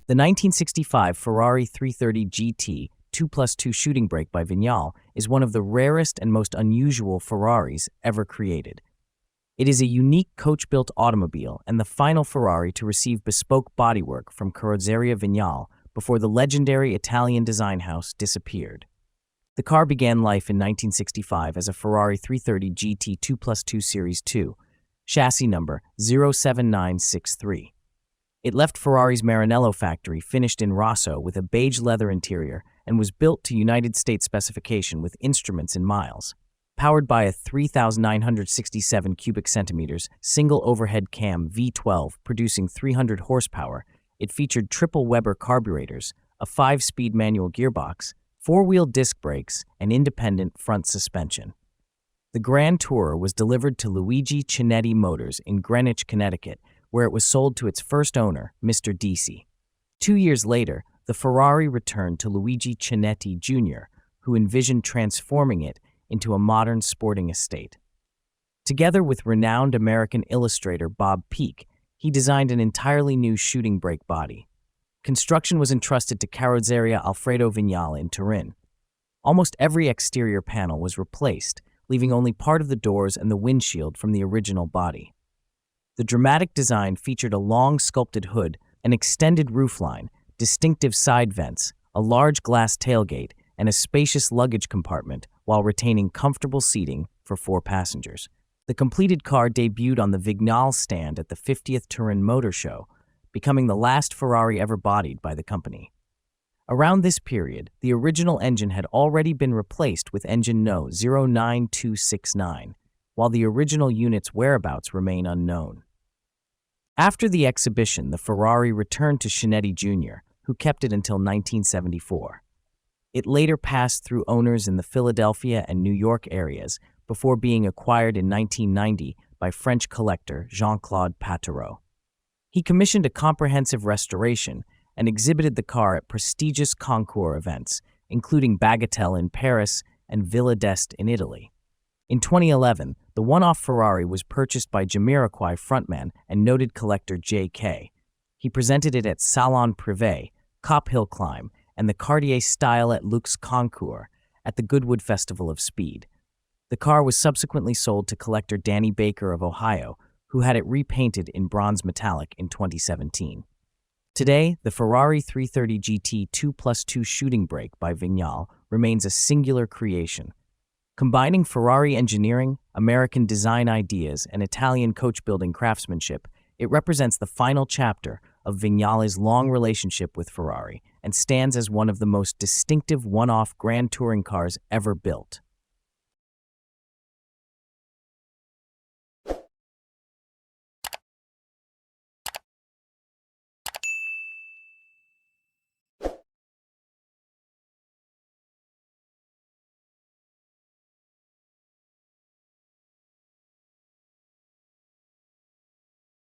The 1965 Ferrari 330 GT 2+2 shooting brake by Vignale is one of the rarest and most unusual Ferraris ever created. It is a unique coach-built automobile and the final Ferrari to receive bespoke bodywork from Carrozzeria Vignale before the legendary Italian design house disappeared. The car began life in 1965 as a Ferrari 330 GT 2+2 Series 2, chassis number 07963. It left Ferrari's Maranello factory finished in Rosso with a beige leather interior and was built to United States specification with instruments in miles. Powered by a 3,967 cubic centimeters single overhead cam V12 producing 300 horsepower, it featured triple Weber carburetors, a 5-speed manual gearbox, 4-wheel disc brakes, and independent front suspension. The Grand Tourer was delivered to Luigi Chinetti Motors in Greenwich, Connecticut, where it was sold to its first owner, Mr. DC. 2 years later, the Ferrari returned to Luigi Chinetti Jr., who envisioned transforming it into a modern sporting estate. Together with renowned American illustrator Bob Peak, he designed an entirely new shooting brake body. Construction was entrusted to Carrozzeria Alfredo Vignale in Turin. Almost every exterior panel was replaced, leaving only part of the doors and the windshield from the original body. The dramatic design featured a long sculpted hood, an extended roofline, distinctive side vents, a large glass tailgate, and a spacious luggage compartment, while retaining comfortable seating for 4 passengers. The completed car debuted on the Vignale stand at the 50th Turin Motor Show, becoming the last Ferrari ever bodied by the company. Around this period, the original engine had already been replaced with engine No. 09269, while the original unit's whereabouts remain unknown. After the exhibition, the Ferrari returned to Chinetti Jr., who kept it until 1974. It later passed through owners in the Philadelphia and New York areas before being acquired in 1990 by French collector Jean-Claude Patereau. He commissioned a comprehensive restoration and exhibited the car at prestigious concours events, including Bagatelle in Paris and Villa d'Este in Italy. In 2011, the one-off Ferrari was purchased by Jamiroquai frontman and noted collector J.K. He presented it at Salon Privé, Cop Hill Climb, and the Cartier Style at Lux Concours at the Goodwood Festival of Speed. The car was subsequently sold to collector Danny Baker of Ohio, who had it repainted in bronze metallic in 2017. Today, the Ferrari 330 GT 2+2 shooting brake by Vignale remains a singular creation. Combining Ferrari engineering, American design ideas, and Italian coach-building craftsmanship, it represents the final chapter of Vignale's long relationship with Ferrari and stands as one of the most distinctive one-off grand touring cars ever built.